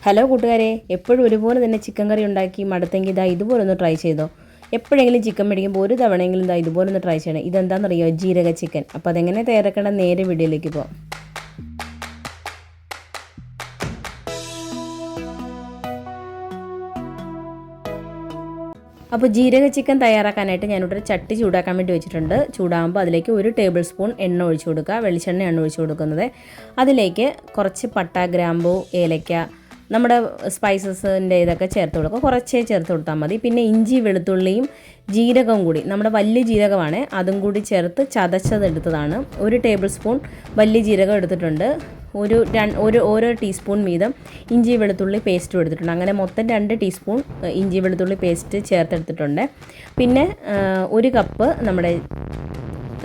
Hello കൂട്ടുകാരെ, എപ്പോഴും ഒരുപോലെ തന്നെ ചിക്കൻ കറി ഉണ്ടാക്കി മടുത്തെങ്കിൽ ഇതാ ഇതുപോലെ ഒന്ന് ട്രൈ ചെയ്തോ. എപ്പോഴെങ്കിലും ചിക്കൻ മേടിക്കുമ്പോൾ ഒരു തവണയെങ്കിലും ഇതാ ഇതുപോലെ ഒന്ന് ട്രൈ ചെയ്യണം. ഇതെന്താണെന്നറിയോ? ജീരക ചിക്കൻ. അപ്പോൾ അതെങ്ങനെ തയ്യാറാക്കണം നേരെ വീഡിയോയിലേക്ക് പോകാം. അപ്പോൾ ജീരക ചിക്കൻ തയ്യാറാക്കാനായിട്ട് ഞാനിവിടെ ചട്ടി ചൂടാക്കാൻ വേണ്ടി വെച്ചിട്ടുണ്ട്. ചൂടാകുമ്പോൾ അതിലേക്ക് 1 ടേബിൾ സ്പൂൺ എണ്ണ ഒഴിച്ചു കൊടുക്കുക. വെളിച്ചെണ്ണയാണ് ഒഴിച്ചു കൊടുക്കുന്നത്. അതിലേക്ക് കുറച്ച് പട്ട, ഗ്രാമ്പൂ, ഏലക്ക, നമ്മുടെ സ്പൈസസിൻ്റെ ഇതൊക്കെ ചേർത്ത് കൊടുക്കുക. കുറച്ചേ ചേർത്ത് കൊടുത്താൽ മതി. പിന്നെ ഇഞ്ചി, വെളുത്തുള്ളിയും ജീരകവും കൂടി, നമ്മുടെ വലിയ ജീരകമാണ്, അതും കൂടി ചേർത്ത് ചതച്ചതെടുത്തതാണ്. 1 ടേബിൾ സ്പൂൺ വലിയ ജീരകം എടുത്തിട്ടുണ്ട്. ഓരോ ടീസ്പൂൺ വീതം ഇഞ്ചി വെളുത്തുള്ളി പേസ്റ്റും എടുത്തിട്ടുണ്ട്. അങ്ങനെ മൊത്തം 2 ടീസ്പൂൺ ഇഞ്ചി വെളുത്തുള്ളി പേസ്റ്റ് ചേർത്തെടുത്തിട്ടുണ്ട്. പിന്നെ 1 കപ്പ്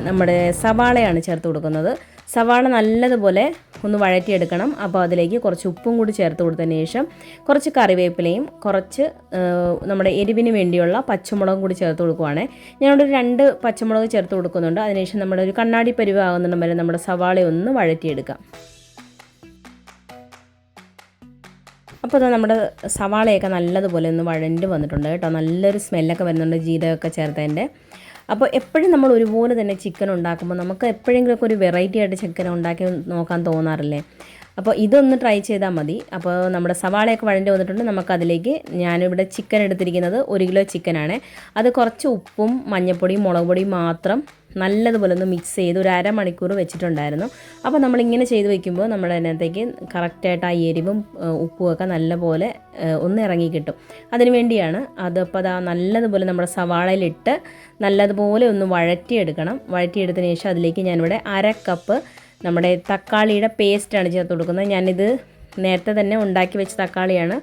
നമ്മുടെ സവാളയാണ് ചേർത്ത് കൊടുക്കുന്നത്. സവാള നല്ലതുപോലെ ഒന്ന് വഴറ്റിയെടുക്കണം. അപ്പോൾ അതിലേക്ക് കുറച്ച് ഉപ്പും കൂടി ചേർത്ത് കൊടുത്തതിന് ശേഷം കുറച്ച് കറിവേപ്പിലയും കുറച്ച് നമ്മുടെ എരിവിന് വേണ്ടിയുള്ള പച്ചമുളകും കൂടി ചേർത്ത് കൊടുക്കുവാണ്. ഞാനിവിടെ 2 പച്ചമുളക് ചേർത്ത് കൊടുക്കുന്നുണ്ട്. അതിനുശേഷം നമ്മുടെ ഒരു കണ്ണാടി പരുവാകുന്നിടം വരെ നമ്മുടെ സവാള ഒന്ന് വഴറ്റിയെടുക്കാം. അപ്പോൾ അത് നമ്മുടെ സവാളയൊക്കെ നല്ലതുപോലെ ഒന്ന് വഴണ്ട് വന്നിട്ടുണ്ട് കേട്ടോ. നല്ലൊരു സ്മെല്ലൊക്കെ വരുന്നുണ്ട് ജീരകമൊക്കെ ചേർത്തതിൻ്റെ. അപ്പോൾ എപ്പോഴും നമ്മൾ ഒരുപോലെ തന്നെ ചിക്കൻ ഉണ്ടാക്കുമ്പോൾ നമുക്ക് എപ്പോഴെങ്കിലുമൊക്കെ ഒരു വെറൈറ്റി ആയിട്ട് ചിക്കൻ ഉണ്ടാക്കി നോക്കാൻ തോന്നാറില്ലേ? അപ്പോൾ ഇതൊന്ന് ട്രൈ ചെയ്താൽ മതി. അപ്പോൾ നമ്മുടെ സവാളയൊക്കെ വഴണ്ടി വന്നിട്ടുണ്ട്. നമുക്കതിലേക്ക് ഞാനിവിടെ ചിക്കൻ എടുത്തിരിക്കുന്നത് 1 കിലോ ചിക്കനാണ്. അത് കുറച്ച് ഉപ്പും മഞ്ഞൾപ്പൊടിയും മുളക് പൊടിയും മാത്രം നല്ലതുപോലെ ഒന്ന് മിക്സ് ചെയ്ത് ഒരു അരമണിക്കൂർ വെച്ചിട്ടുണ്ടായിരുന്നു. അപ്പോൾ നമ്മളിങ്ങനെ ചെയ്ത് വയ്ക്കുമ്പോൾ നമ്മുടെ അതിനകത്തേക്ക് കറക്റ്റായിട്ട് ആ എരിവും ഉപ്പും ഒക്കെ നല്ലപോലെ ഒന്ന് ഇറങ്ങി കിട്ടും. അതിന് വേണ്ടിയാണ് അതപ്പോൾ അത് നല്ലതുപോലെ നമ്മുടെ സവാളയിലിട്ട് നല്ലതുപോലെ ഒന്ന് വഴറ്റിയെടുക്കണം. വഴറ്റിയെടുത്തതിന് ശേഷം അതിലേക്ക് ഞാനിവിടെ 1/2 കപ്പ് നമ്മുടെ തക്കാളിയുടെ പേസ്റ്റാണ് ചേർത്ത് കൊടുക്കുന്നത്. ഞാനിത് നേരത്തെ തന്നെ ഉണ്ടാക്കി വെച്ച തക്കാളിയാണ്.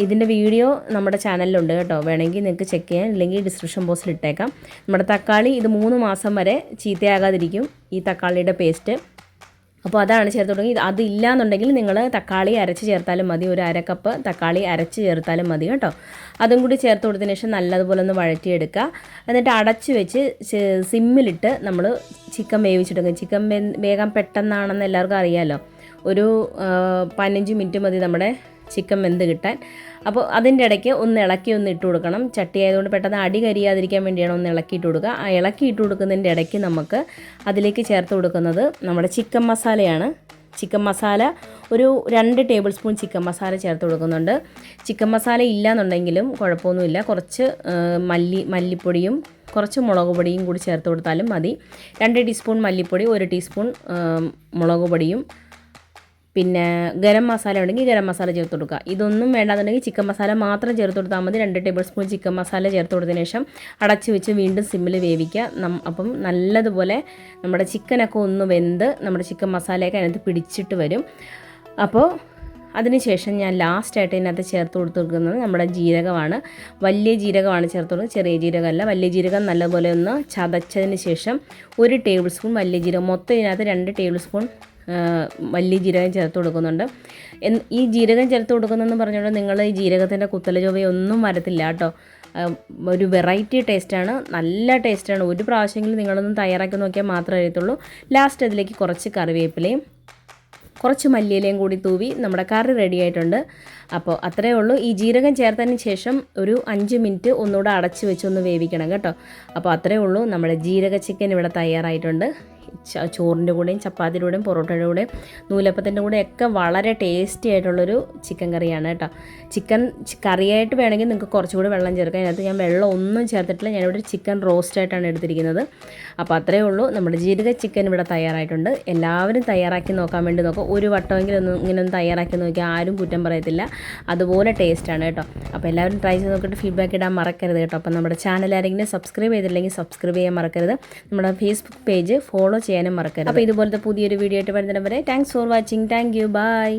ഇതിൻ്റെ വീഡിയോ നമ്മുടെ ചാനലിലുണ്ട് കേട്ടോ, വേണമെങ്കിൽ നിങ്ങൾക്ക് ചെക്ക് ചെയ്യാൻ, ഇല്ലെങ്കിൽ ഡിസ്ക്രിപ്ഷൻ ബോക്സിൽ ഇട്ടേക്കാം. നമ്മുടെ തക്കാളി ഇത് 3 മാസം വരെ ചീത്തയാകാതിരിക്കും ഈ തക്കാളിയുടെ പേസ്റ്റ്. അപ്പോൾ അതാണ് ചേർത്ത് തുടങ്ങി. അതില്ല എന്നുണ്ടെങ്കിൽ നിങ്ങൾ തക്കാളി അരച്ച് ചേർത്താലും മതി. ഒരു 1/2 കപ്പ് തക്കാളി അരച്ച് ചേർത്താലും മതി കേട്ടോ. അതും കൂടി ചേർത്ത് കൊടുത്തതിന് ശേഷം നല്ലതുപോലെ ഒന്ന് വഴറ്റിയെടുക്കുക. എന്നിട്ട് അടച്ച് വെച്ച് സിമ്മിലിട്ട് നമ്മൾ ചിക്കൻ വേവിച്ചെടുക്കുക. ചിക്കൻ വേഗം പെട്ടെന്നാണെന്ന് എല്ലാവർക്കും അറിയാമല്ലോ. ഒരു 15 മിനിറ്റ് മതി നമ്മുടെ ചിക്കൻ വെന്ത് കിട്ടാൻ. അപ്പോൾ അതിൻ്റെ ഇടയ്ക്ക് ഒന്ന് ഇളക്കി ഒന്ന് ഇട്ട് കൊടുക്കണം. ചട്ടി ആയതുകൊണ്ട് പെട്ടെന്ന് അടി കരിയാതിരിക്കാൻ വേണ്ടിയാണ് ഒന്ന് ഇളക്കിയിട്ട് കൊടുക്കുക. ആ ഇളക്കിയിട്ട് കൊടുക്കുന്നതിൻ്റെ ഇടയ്ക്ക് നമുക്ക് അതിലേക്ക് ചേർത്ത് കൊടുക്കുന്നത് നമ്മുടെ ചിക്കൻ മസാലയാണ്. ചിക്കൻ മസാല ഒരു 2 ടേബിൾ സ്പൂൺ ചിക്കൻ മസാല ചേർത്ത് കൊടുക്കുന്നുണ്ട്. ചിക്കൻ മസാല ഇല്ല എന്നുണ്ടെങ്കിലും കുഴപ്പമൊന്നുമില്ല. കുറച്ച് മല്ലിപ്പൊടിയും കുറച്ച് മുളക് പൊടിയും കൂടി ചേർത്ത് കൊടുത്താലും മതി. 2 ടീസ്പൂൺ മല്ലിപ്പൊടി, 1 ടീസ്പൂൺ മുളക് പൊടിയും, പിന്നെ ഗരം മസാല ഉണ്ടെങ്കിൽ ഗരം മസാല ചേർത്ത് കൊടുക്കുക. ഇതൊന്നും വേണ്ടാന്നുണ്ടെങ്കിൽ ചിക്കൻ മസാല മാത്രം ചേർത്ത് കൊടുത്താൽ മതി. 2 ടേബിൾ സ്പൂൺ ചിക്കൻ മസാല ചേർത്ത് കൊടുത്തതിന് ശേഷം അടച്ച് വെച്ച് വീണ്ടും സിമ്മിൽ വേവിക്കുക. അപ്പം നല്ലതുപോലെ നമ്മുടെ ചിക്കനൊക്കെ ഒന്ന് വെന്ത് നമ്മുടെ ചിക്കൻ മസാലയൊക്കെ അതിനകത്ത് പിടിച്ചിട്ട് വരും. അപ്പോൾ അതിനുശേഷം ഞാൻ ലാസ്റ്റായിട്ട് ഇതിനകത്ത് ചേർത്ത് കൊടുത്തിരിക്കുന്നത് നമ്മുടെ ജീരകമാണ്. വലിയ ജീരകമാണ് ചേർത്ത് കൊടുക്കുന്നത്, ചെറിയ ജീരകമല്ല. വലിയ ജീരകം നല്ലപോലെ ഒന്ന് ചതച്ചതിന് ശേഷം 1 ടേബിൾ സ്പൂൺ വലിയ ജീരകം, മൊത്തം ഇതിനകത്ത് 2 ടേബിൾ സ്പൂൺ വലിയ ജീരകം ചേർത്ത് കൊടുക്കുന്നുണ്ട്. ഈ ജീരകം ചേർത്ത് കൊടുക്കുന്നതെന്ന് പറഞ്ഞുകൊണ്ട് നിങ്ങൾ ഈ ജീരകത്തിൻ്റെ കുത്തല ചൊവ്വയൊന്നും വരത്തില്ല കേട്ടോ. ഒരു വെറൈറ്റി ടേസ്റ്റാണ്, നല്ല ടേസ്റ്റാണ്. ഒരു പ്രാവശ്യമെങ്കിലും നിങ്ങളൊന്ന് തയ്യാറാക്കി നോക്കിയാൽ മാത്രമേ അറിയത്തുള്ളൂ. ലാസ്റ്റ് അതിലേക്ക് കുറച്ച് കറിവേപ്പിലയും കുറച്ച് മല്ലിയിലയും കൂടി തൂവി നമ്മുടെ കറി റെഡി ആയിട്ടുണ്ട്. അപ്പോൾ അത്രയേ ഉള്ളൂ. ഈ ജീരകം ചേർത്തതിന് ശേഷം ഒരു 5 മിനിറ്റ് ഒന്നുകൂടെ അടച്ച് വെച്ചൊന്ന് വേവിക്കണം കേട്ടോ. അപ്പോൾ അത്രയേ ഉള്ളൂ, നമ്മുടെ ജീരക ചിക്കൻ ഇവിടെ തയ്യാറായിട്ടുണ്ട്. ചോറിൻ്റെ കൂടെയും ചപ്പാത്തിയുടെ കൂടെയും പൊറോട്ടയുടെ കൂടെയും നൂലപ്പത്തിൻ്റെ കൂടെയൊക്കെ വളരെ ടേസ്റ്റി ആയിട്ടുള്ളൊരു ചിക്കൻ കറിയാണ് കേട്ടോ. ചിക്കൻ കറിയായിട്ട് വേണമെങ്കിൽ നിങ്ങൾക്ക് കുറച്ചുകൂടി വെള്ളം ചേർക്കാം. അതിനകത്ത് ഞാൻ വെള്ളം ഒന്നും ചേർത്തിട്ടില്ല. ഞാനിവിടെ ചിക്കൻ റോസ്റ്റായിട്ടാണ് എടുത്തിരിക്കുന്നത്. അപ്പോൾ അത്രയേ ഉള്ളൂ, നമ്മുടെ ജീരക ചിക്കൻ ഇവിടെ തയ്യാറായിട്ടുണ്ട്. എല്ലാവരും തയ്യാറാക്കി നോക്കാൻ വേണ്ടി നോക്കാം. ഒരു വട്ടമെങ്കിലും ഇങ്ങനെ ഒന്ന് തയ്യാറാക്കി നോക്കിയാൽ ആരും കുറ്റം പറയത്തില്ല. അതുപോലെ ടേസ്റ്റാണ് കേട്ടോ. അപ്പോൾ എല്ലാവരും ട്രൈ ചെയ്ത് നോക്കിയിട്ട് ഫീഡ്ബാക്ക് ഇടാൻ മറക്കരുത് കേട്ടോ. അപ്പോൾ നമ്മുടെ ചാനൽ ആരെങ്കിലും സബ്സ്ക്രൈബ് ചെയ്തില്ലെങ്കിൽ സബ്സ്ക്രൈബ് ചെയ്യാൻ മറക്കരുത്. നമ്മുടെ ഫേസ്ബുക്ക് പേജ് ഫോളോ ചെയ്യാനും മറക്കരുത്. അപ്പോൾ ഇതുപോലത്തെ പുതിയൊരു വീഡിയോ ആയിട്ട് വരുന്നവരെ thanks for watching. Thank you. By.